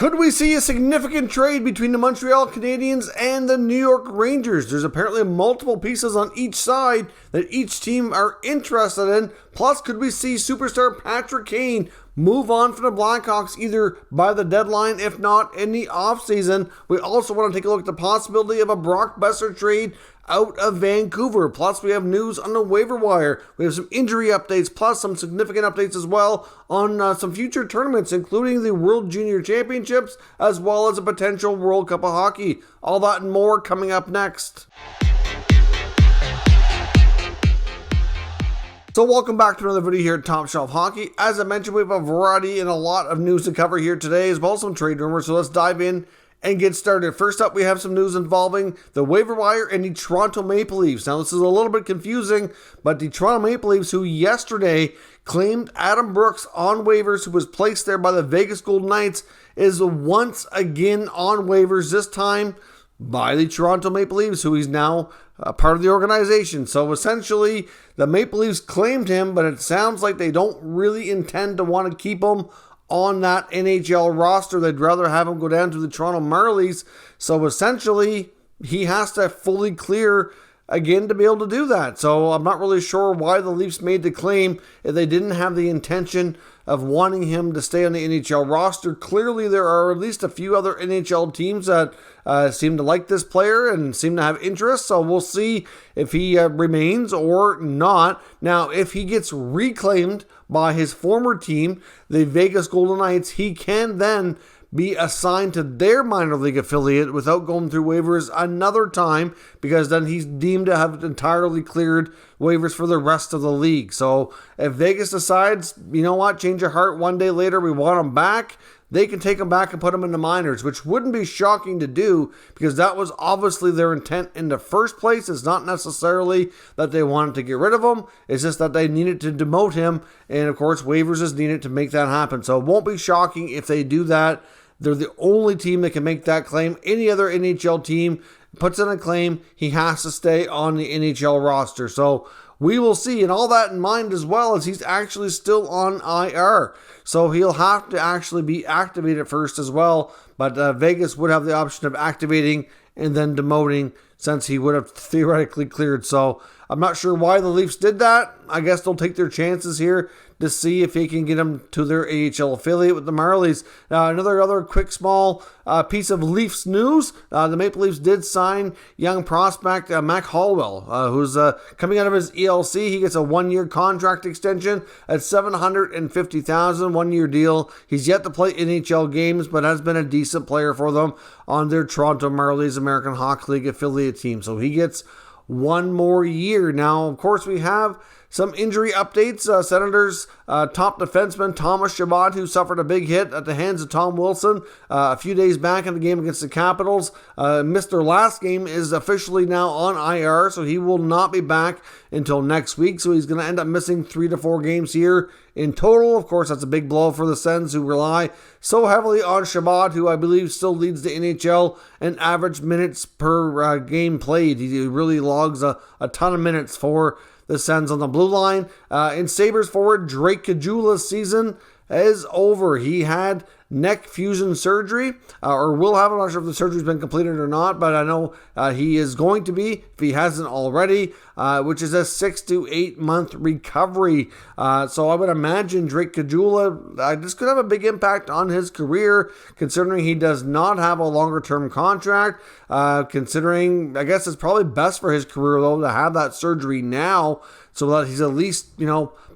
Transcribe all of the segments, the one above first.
Could we see a significant trade between the Montreal Canadiens and the New York Rangers? There's apparently multiple pieces on each side that each team are interested in. Plus, could we see superstar Patrick Kane move on from the Blackhawks either by the deadline, if not in the offseason? We also want to take a look at the possibility of a Brock Boeser trade out of Vancouver. Plus, we have news on the waiver wire. We have some injury updates, plus some significant updates as well on some future tournaments, including the World Junior Championships, as well as a potential World Cup of Hockey. All that and more coming up next. So welcome back to another video here at Top Shelf Hockey. As I mentioned, we have a variety and a lot of news to cover here today, as well as some trade rumors. So let's dive in and get started. First up, we have some news involving the waiver wire and the Toronto Maple Leafs. Now, this is a little bit confusing, but the Toronto Maple Leafs, who yesterday claimed Adam Brooks on waivers, who was placed there by the Vegas Golden Knights, is once again on waivers, this time by the Toronto Maple Leafs, who is now part of the organization. So essentially, the Maple Leafs claimed him, but it sounds like they don't really intend to want to keep him on that NHL roster. They'd rather have him go down to the Toronto Marlies. So essentially, he has to fully clear again to be able to do that. So I'm not really sure why the Leafs made the claim if they didn't have the intention of wanting him to stay on the NHL roster. Clearly, there are at least a few other NHL teams that seem to like this player and seem to have interest. So we'll see if he remains or not. Now, if he gets reclaimed by his former team, the Vegas Golden Knights, he can then be assigned to their minor league affiliate without going through waivers another time, because then he's deemed to have entirely cleared waivers for the rest of the league. So if Vegas decides, you know what, change your heart, one day later we want him back, they can take him back and put him in the minors, which wouldn't be shocking to do because that was obviously their intent in the first place. It's not necessarily that they wanted to get rid of him. It's just that they needed to demote him. And of course, waivers is needed to make that happen. So it won't be shocking if they do that. They're the only team that can make that claim. Any other NHL team puts in a claim, he has to stay on the NHL roster. So we will see. And all that in mind as well as he's actually still on IR. So he'll have to actually be activated first as well. But Vegas would have the option of activating and then demoting since he would have theoretically cleared. So I'm not sure why the Leafs did that. I guess they'll take their chances here to see if they can get him to their AHL affiliate with the Marlies. Another quick small piece of Leafs news. The Maple Leafs did sign young prospect Mac Hollowell, who's coming out of his ELC. He gets a one-year contract extension at $750,000, one-year deal. He's yet to play NHL games, but has been a decent player for them on their Toronto Marlies American Hockey League affiliate team. So he gets one more year. Now, of course, we have some injury updates. Senators' top defenseman Thomas Chabot, who suffered a big hit at the hands of Tom Wilson a few days back in the game against the Capitals, missed their last game, is officially now on IR, so he will not be back until next week. So he's going to end up missing 3 to 4 games here in total. Of course, that's a big blow for the Sens, who rely so heavily on Chabot, who I believe still leads the NHL in average minutes per game played. He really logs a ton of minutes for the Sens on the blue line. In Sabres forward, Drake Caggiula's season is over. He had neck fusion surgery, or will have. I'm not sure if the surgery's been completed or not, but I know he is going to be, if he hasn't already, which is a 6 to 8 month recovery. So I would imagine Drake Caggiula, this could have a big impact on his career, considering he does not have a longer term contract. Considering, I guess it's probably best for his career though to have that surgery now, so that he's at least,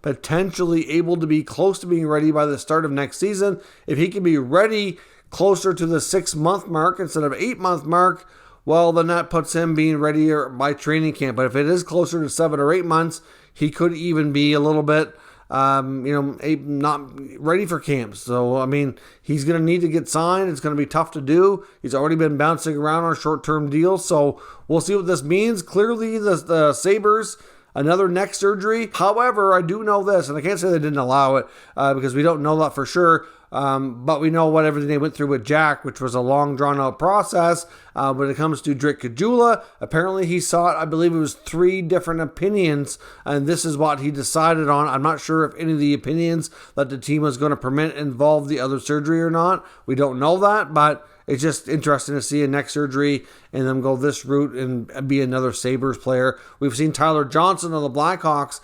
potentially able to be close to being ready by the start of next season. If he can be ready closer to the 6 month mark instead of 8 month mark, well, then that puts him being ready by training camp. But if it is closer to 7 or 8 months, he could even be a little bit, not ready for camps. So, he's going to need to get signed. It's going to be tough to do. He's already been bouncing around on short-term deals. So we'll see what this means. Clearly, the Sabres another neck surgery. However, I do know this, and I can't say they didn't allow it because we don't know that for sure. But we know what everything they went through with Jack, which was a long, drawn-out process. When it comes to Drake Caggiula, apparently he sought, I believe it was 3 different opinions, and this is what he decided on. I'm not sure if any of the opinions that the team was going to permit involved the other surgery or not. We don't know that, but it's just interesting to see a neck surgery and them go this route and be another Sabres player. We've seen Tyler Johnson of the Blackhawks.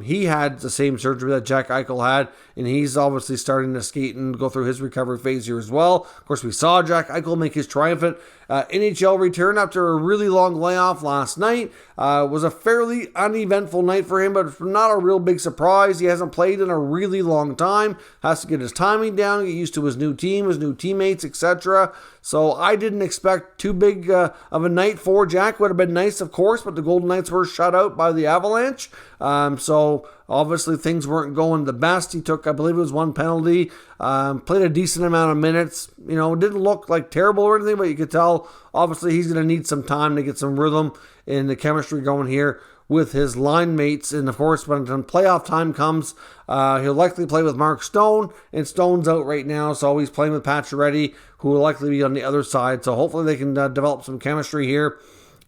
He had the same surgery that Jack Eichel had, and he's obviously starting to skate and go through his recovery phase here as well. Of course, we saw Jack Eichel make his triumphant NHL return after a really long layoff last night. Was a fairly uneventful night for him, but not a real big surprise. He hasn't played in a really long time. Has to get his timing down, get used to his new team, his new teammates, etc. So I didn't expect too big of a night for Jack. Would have been nice, of course, but the Golden Knights were shut out by the Avalanche. So obviously things weren't going the best. He took, I believe it was 1 penalty, played a decent amount of minutes. You know, it didn't look like terrible or anything, but you could tell obviously he's going to need some time to get some rhythm and the chemistry going here with his line mates. And of course, when playoff time comes, he'll likely play with Mark Stone, and Stone's out right now, so he's playing with Pacioretty, who will likely be on the other side. So hopefully they can develop some chemistry here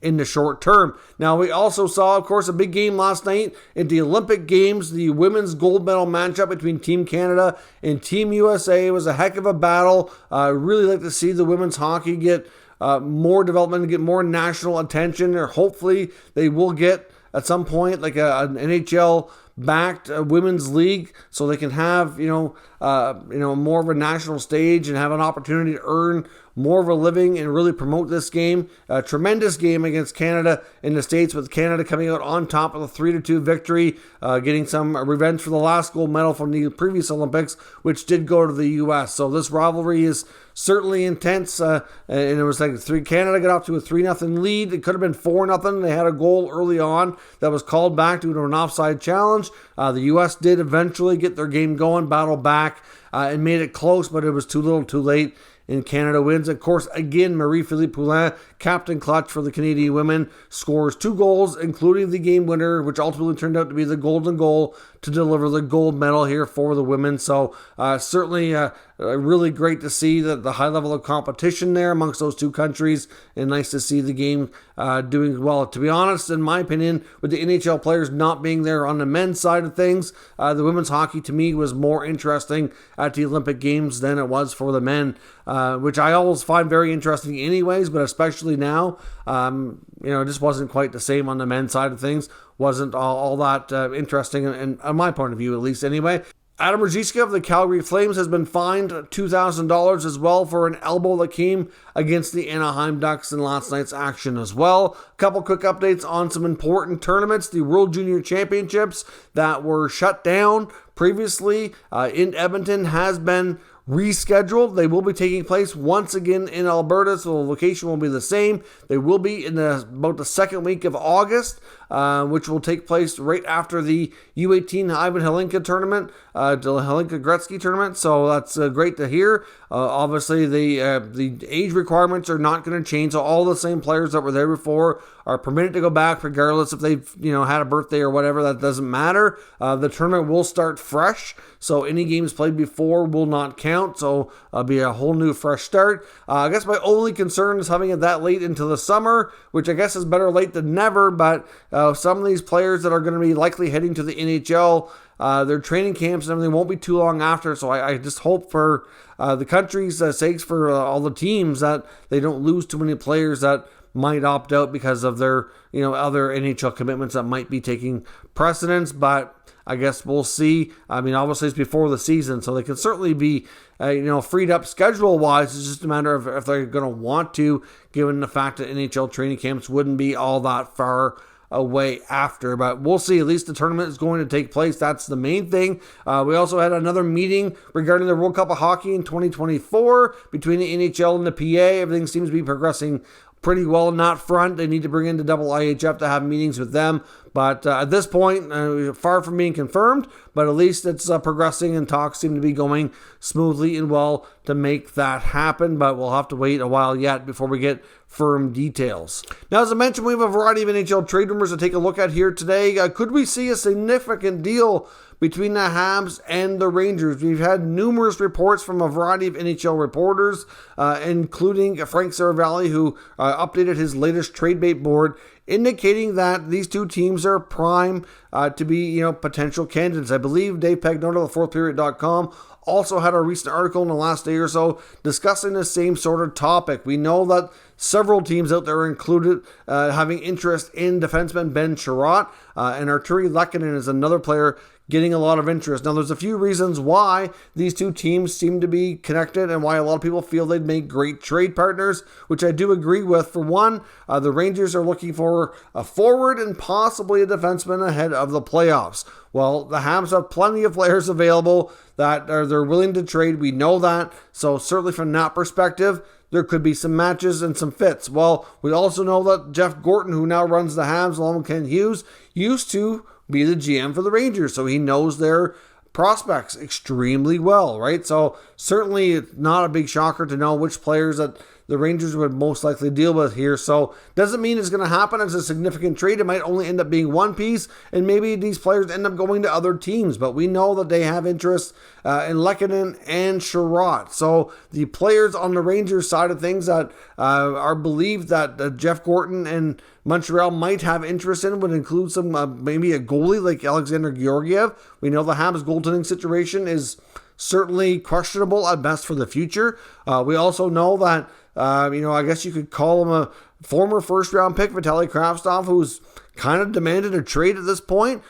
in the short term. Now, we also saw, of course, a big game last night in the Olympic Games, the women's gold medal matchup between Team Canada and Team USA. It was a heck of a battle. I really like to see the women's hockey get more development, get more national attention, or hopefully they will get at some point like an NHL backed women's league, so they can have more of a national stage and have an opportunity to earn more of a living and really promote this game. A tremendous game against Canada in the States, with Canada coming out on top with a 3-2 victory, getting some revenge for the last gold medal from the previous Olympics, which did go to the U.S. So this rivalry is certainly intense, and it was like Canada got off to a 3-0 lead. It could have been 4-0. They had a goal early on that was called back due to an offside challenge. The U.S. did eventually get their game going, battle back, and made it close, but it was too little too late. And Canada wins. Of course, again, Marie-Philippe Poulin, captain clutch for the Canadian women, scores 2 goals, including the game winner, which ultimately turned out to be the golden goal to deliver the gold medal here for the women. So certainly really great to see the high level of competition there amongst those two countries, and nice to see the game doing well. To be honest, in my opinion, with the NHL players not being there on the men's side of things, the women's hockey to me was more interesting at the Olympic Games than it was for the men, which I always find very interesting anyways, but especially now. It just wasn't quite the same on the men's side of things. Wasn't all that interesting, and on my point of view, at least anyway. Adam Ruzicka of the Calgary Flames has been fined $2,000 as well for an elbow that came against the Anaheim Ducks in last night's action as well. A couple quick updates on some important tournaments. The World Junior Championships that were shut down previously in Edmonton has been rescheduled. They will be taking place once again in Alberta, so the location will be the same. They will be in about the second week of August, which will take place right after the U18 Ivan Hlinka tournament, the Hlinka Gretzky tournament. So that's great to hear. Obviously, the age requirements are not going to change. So all the same players that were there before are permitted to go back, regardless if they've had a birthday or whatever. That doesn't matter. The tournament will start fresh, so any games played before will not count. So it'll be a whole new fresh start. I guess my only concern is having it that late into the summer, which I guess is better late than never. But some of these players that are going to be likely heading to the NHL, their training camps and everything won't be too long after. So I just hope for the country's sakes, for all the teams, that they don't lose too many players that might opt out because of their other NHL commitments that might be taking precedence. But I guess we'll see. I mean, obviously it's before the season, so they can certainly be freed up schedule wise. It's just a matter of if they're going to want to, given the fact that NHL training camps wouldn't be all that far away after. But we'll see. At least the tournament is going to take place. That's the main thing. We also had another meeting regarding the World Cup of Hockey in 2024 between the NHL and the PA. Everything seems to be progressing pretty well in that front. They need to bring in the IHF to have meetings with them But at this point, far from being confirmed, but at least it's progressing and talks seem to be going smoothly and well to make that happen. But we'll have to wait a while yet before we get firm details. Now, as I mentioned, we have a variety of NHL trade rumors to take a look at here today. Could we see a significant deal between the Habs and the Rangers? We've had numerous reports from a variety of NHL reporters, including Frank Saravalli, who updated his latest trade bait board, indicating that these two teams are prime to be, potential candidates. I believe Dave Pagnotta of fourthperiod.com also had a recent article in the last day or so discussing the same sort of topic. We know that several teams out there are included having interest in defenseman Ben Chiarot, and Arturi Lehkonen is another player getting a lot of interest. Now, there's a few reasons why these two teams seem to be connected and why a lot of people feel they'd make great trade partners, which I do agree with. For one, the Rangers are looking for a forward and possibly a defenseman ahead of the playoffs. Well, the Habs have plenty of players available that they're willing to trade. We know that. So certainly from that perspective, there could be some matches and some fits. Well, we also know that Jeff Gorton, who now runs the Habs along with Ken Hughes, used to be the GM for the Rangers, so he knows their prospects extremely well, right? So certainly it's not a big shocker to know which players that the Rangers would most likely deal with here. So doesn't mean it's going to happen as a significant trade. It might only end up being one piece, and maybe these players end up going to other teams. But we know that they have interest in Lehkonen and Chiarot. So the players on the Rangers side of things that are believed that Jeff Gorton and Montreal might have interest in would include some maybe a goalie like Alexander Georgiev. We know the Habs goaltending situation is certainly questionable at best for the future. We also know that I guess you could call him a former first-round pick, Vitaly Kravtsov, who's kind of demanded a trade at this point.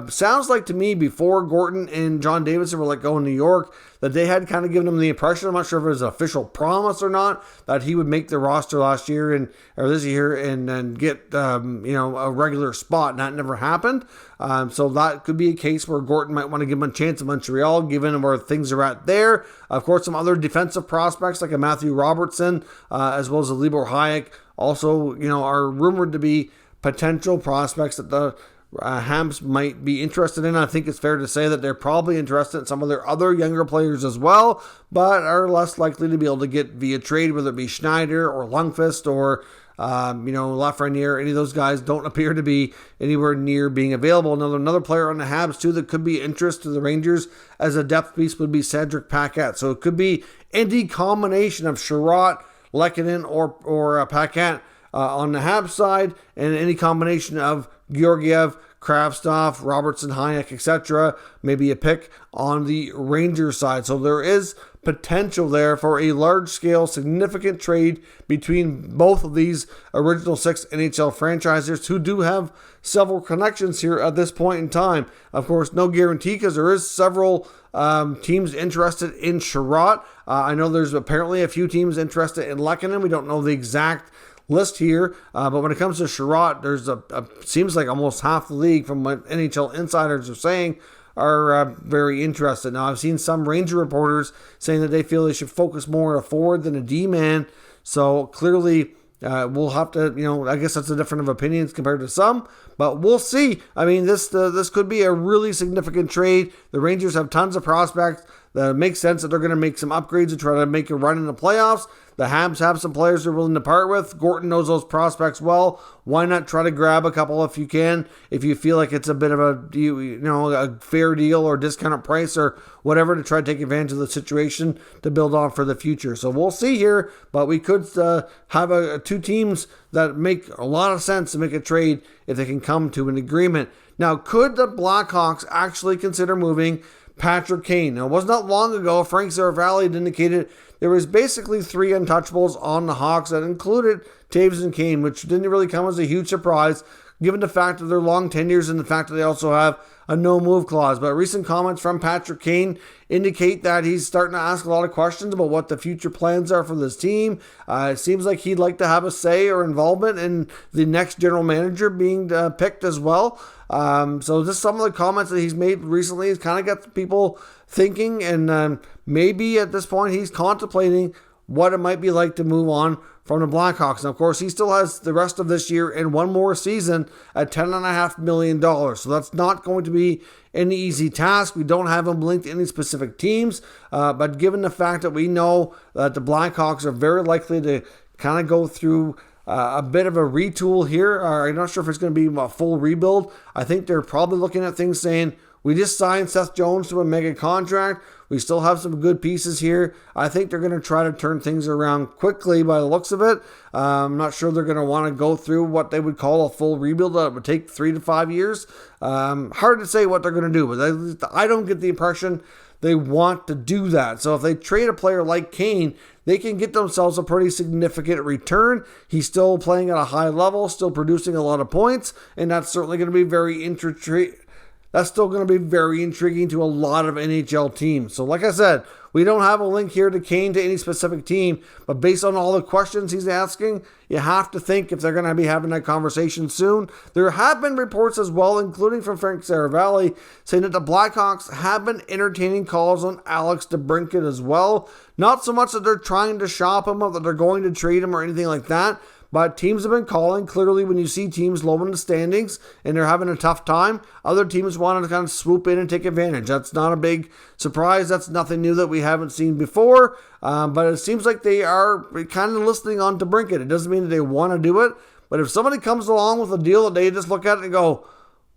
Sounds like to me before Gorton and John Davidson were let go in New York that they had kind of given him the impression, I'm not sure if it was an official promise or not, that he would make the roster last year or this year and get a regular spot, and that never happened. So that could be a case where Gorton might want to give him a chance in Montreal, given where things are at there. Of course, some other defensive prospects like a Matthew Robertson, as well as a Libor Hayek, also are rumored to be potential prospects that the Habs might be interested in. I think it's fair to say that they're probably interested in some of their other younger players as well, but are less likely to be able to get via trade, whether it be Schneider or Lundqvist or Lafreniere. Any of those guys don't appear to be anywhere near being available. Another player on the Habs too that could be interest to the Rangers as a depth piece would be Cedric Paquette. So it could be any combination of Chiarot, Lehkonen, or Paquette on the Habs side, and any combination of Georgiev, Kravtsov, Robertson, Hayek, etc. Maybe a pick on the Rangers side. So there is potential there for a large-scale, significant trade between both of these original 6 NHL franchises who do have several connections here at this point in time. Of course, no guarantee because there is several teams interested in Chiarot. I know there's apparently a few teams interested in Lehkonen. We don't know the exact list here, but when it comes to Chiarot, there's seems like almost half the league, from what NHL insiders are saying, are very interested. Now, I've seen some Ranger reporters saying that they feel they should focus more on a forward than a D-man, so clearly we'll have to, I guess that's a difference of opinions compared to some, but we'll see. I mean, this could be a really significant trade. The Rangers have tons of prospects. It makes sense that they're going to make some upgrades to try to make a run in the playoffs. The Habs have some players they're willing to part with. Gorton knows those prospects well. Why not try to grab a couple if you can, if you feel like it's a bit of a fair deal or discounted price or whatever, to try to take advantage of the situation to build on for the future. So we'll see here, but we could have two teams that make a lot of sense to make a trade if they can come to an agreement. Now, could the Blackhawks actually consider moving Patrick Kane? Now, it was not long ago Frank Saravalli had indicated there was basically 3 untouchables on the Hawks that included Taves and Kane, which didn't really come as a huge surprise given the fact of their long tenures and the fact that they also have a no-move clause. But recent comments from Patrick Kane indicate that he's starting to ask a lot of questions about what the future plans are for this team. It seems like he'd like to have a say or involvement in the next general manager being picked as well. So just some of the comments that he's made recently has kind of got people thinking, and maybe at this point he's contemplating what it might be like to move on from the Blackhawks. And of course, he still has the rest of this year and one more season at $10.5 million. So that's not going to be an easy task. We don't have him linked to any specific teams, but given the fact that we know that the Blackhawks are very likely to kind of go through a bit of a retool here, I'm not sure if it's going to be a full rebuild. I think they're probably looking at things saying, we just signed Seth Jones to a mega contract. We still have some good pieces here. I think they're going to try to turn things around quickly by the looks of it. I'm not sure they're going to want to go through what they would call a full rebuild that would take 3 to 5 years. Hard to say what they're going to do, but I don't get the impression they want to do that. So if they trade a player like Kane, they can get themselves a pretty significant return. He's still playing at a high level, still producing a lot of points, and that's certainly going to be very interesting. That's still going to be very intriguing to a lot of NHL teams. So like I said, we don't have a link here to Kane to any specific team, but based on all the questions he's asking, you have to think if they're going to be having that conversation soon. There have been reports as well, including from Frank Saravalli, saying that the Blackhawks have been entertaining calls on Alex DeBrincat as well. Not so much that they're trying to shop him or that they're going to trade him or anything like that, but teams have been calling. Clearly, when you see teams low in the standings and they're having a tough time, other teams want to kind of swoop in and take advantage. That's not a big surprise. That's nothing new that we haven't seen before. But it seems like they are kind of listening on DeBrincat. It doesn't mean that they want to do it. But if somebody comes along with a deal that they just look at it and go,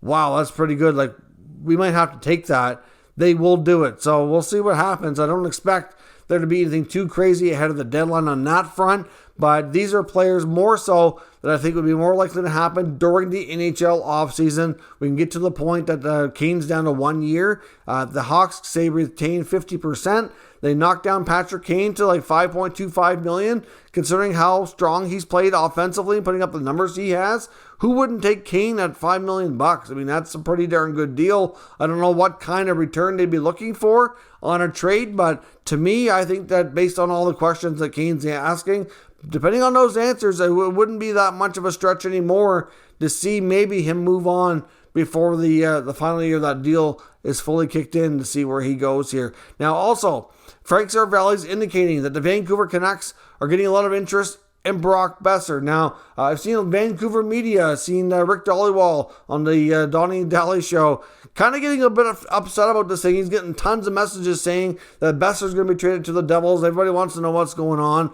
wow, that's pretty good. Like, we might have to take that. They will do it. So we'll see what happens. I don't expect there to be anything too crazy ahead of the deadline on that front. But these are players more so that I think would be more likely to happen during the NHL offseason. We can get to the point that Kane's down to 1 year. The Hawks say retain 50%. They knocked down Patrick Kane to like $5.25 million, considering how strong he's played offensively and putting up the numbers he has. Who wouldn't take Kane at $5 million? I mean, that's a pretty darn good deal. I don't know what kind of return they'd be looking for on a trade, but to me, I think that based on all the questions that Kane's asking, depending on those answers, it wouldn't be that much of a stretch anymore to see maybe him move on before the final year of that deal is fully kicked in to see where he goes here. Now, also, Frank Saravalli is indicating that the Vancouver Canucks are getting a lot of interest in Brock Boeser. Now, I've seen Vancouver media, seen Rick Dollywall on the Donnie and Daly show, kind of getting a bit upset about this thing. He's getting tons of messages saying that Boeser's going to be traded to the Devils. Everybody wants to know what's going on,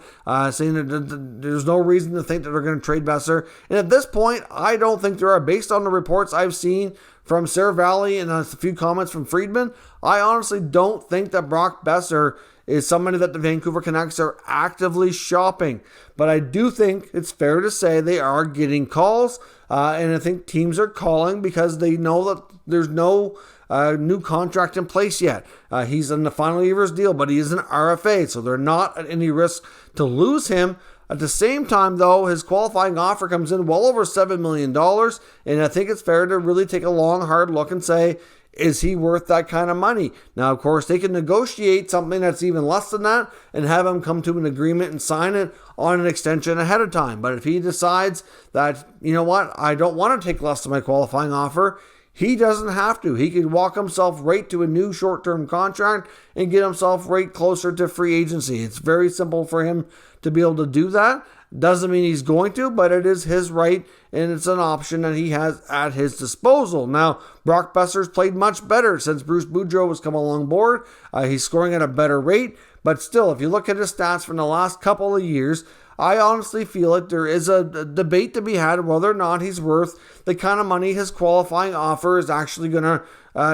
saying that there's no reason to think that they're going to trade Boeser. And at this point, I don't think there are. Based on the reports I've seen from Saravalli and a few comments from Friedman, I honestly don't think that Brock Boeser is somebody that the Vancouver Canucks are actively shopping. But I do think it's fair to say they are getting calls, and I think teams are calling because they know that there's no new contract in place yet. He's in the final year of his deal, but he is an RFA, so they're not at any risk to lose him. At the same time, though, his qualifying offer comes in well over $7 million, and I think it's fair to really take a long, hard look and say, is he worth that kind of money? Now, of course, they can negotiate something that's even less than that and have him come to an agreement and sign it on an extension ahead of time. But if he decides that, you know what, I don't want to take less than my qualifying offer, he doesn't have to. He could walk himself right to a new short-term contract and get himself right closer to free agency. It's very simple for him to be able to do that. Doesn't mean he's going to, but it is his right, and it's an option that he has at his disposal. Now, Brock Boeser's played much better since Bruce Boudreau has come along board. He's scoring at a better rate, but still, if you look at his stats from the last couple of years, I honestly feel like there is a debate to be had whether or not he's worth the kind of money his qualifying offer is actually going to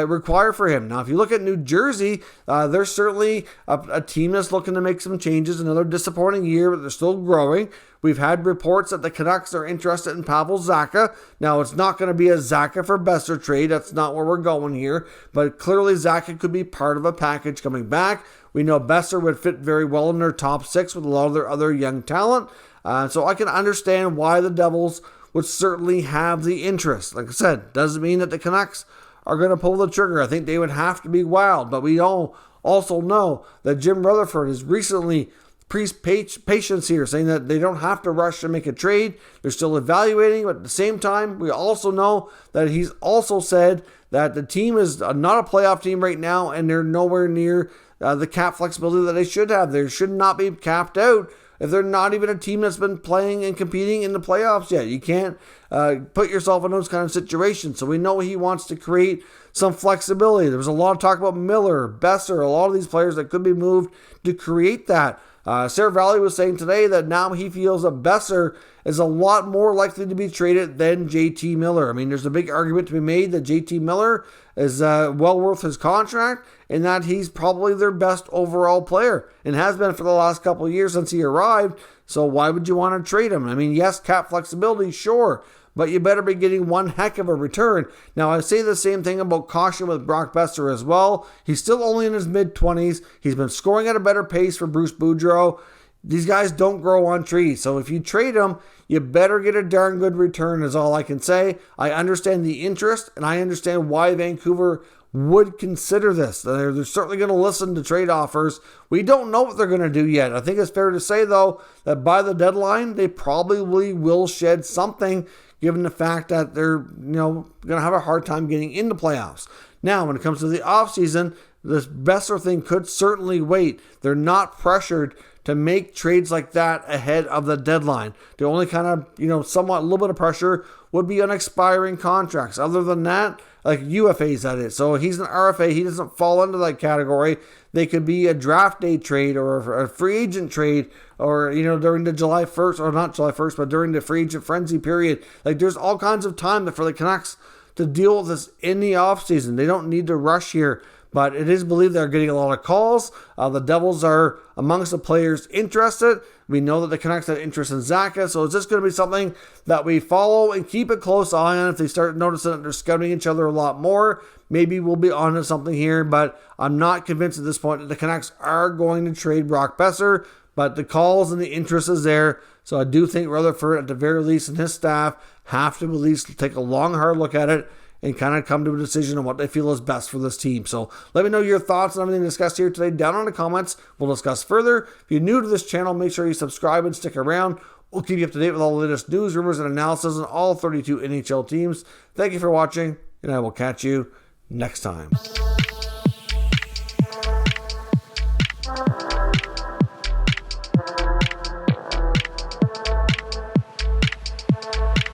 require for him. Now, if you look at New Jersey, they're certainly a team that's looking to make some changes. Another disappointing year, but they're still growing. We've had reports that the Canucks are interested in Pavel Zacha. Now, it's not going to be a Zacha for Boeser trade. That's not where we're going here. But clearly, Zacha could be part of a package coming back. We know Boeser would fit very well in their top six with a lot of their other young talent. So I can understand why the Devils would certainly have the interest. Like I said, doesn't mean that the Canucks are going to pull the trigger. I think they would have to be wild. But we all also know that Jim Rutherford has recently preached patience here, saying that they don't have to rush to make a trade. They're still evaluating. But at the same time, we also know that he's also said that the team is not a playoff team right now, and they're nowhere near the cap flexibility that they should have. They should not be capped out if they're not even a team that's been playing and competing in the playoffs yet? You can't put yourself in those kind of situations. So we know he wants to create some flexibility. There was a lot of talk about Miller, Boeser, a lot of these players that could be moved to create that. Sarah Valley was saying today that now he feels that Boeser is a lot more likely to be traded than JT Miller. I mean, there's a big argument to be made that JT Miller is well worth his contract and that he's probably their best overall player and has been for the last couple of years since he arrived. So why would you want to trade him? I mean, yes, cap flexibility, sure, but you better be getting one heck of a return. Now, I say the same thing about caution with Brock Boeser as well. He's still only in his mid-20s. He's been scoring at a better pace for Bruce Boudreau. These guys don't grow on trees. So if you trade them, you better get a darn good return is all I can say. I understand the interest, and I understand why Vancouver would consider this. They're certainly going to listen to trade offers. We don't know what they're going to do yet. I think it's fair to say, though, that by the deadline, they probably will shed something, given the fact that they're going to have a hard time getting into playoffs. Now, when it comes to the offseason, this Boeser thing could certainly wait. They're not pressured to make trades like that ahead of the deadline. The only kind of, somewhat a little bit of pressure would be on expiring contracts. Other than that, like UFAs, that is. So he's an RFA. He doesn't fall into that category. They could be a draft day trade or a free agent trade or, during the July 1st, or not July 1st, but during the free agent frenzy period. Like, there's all kinds of time for the Canucks to deal with this in the offseason. They don't need to rush here. But it is believed they're getting a lot of calls. The Devils are amongst the players interested. We know that the Canucks have interest in Zacha. So it's just going to be something that we follow and keep a close eye on. If they start noticing that they're scouting each other a lot more, maybe we'll be onto something here. But I'm not convinced at this point that the Canucks are going to trade Brock Boeser. But the calls and the interest is there. So I do think Rutherford, at the very least, and his staff have to at least take a long, hard look at it and kind of come to a decision on what they feel is best for this team. So let me know your thoughts on everything discussed here today down in the comments. We'll discuss further. If you're new to this channel, make sure you subscribe and stick around. We'll keep you up to date with all the latest news, rumors, and analysis on all 32 NHL teams. Thank you for watching, and I will catch you next time.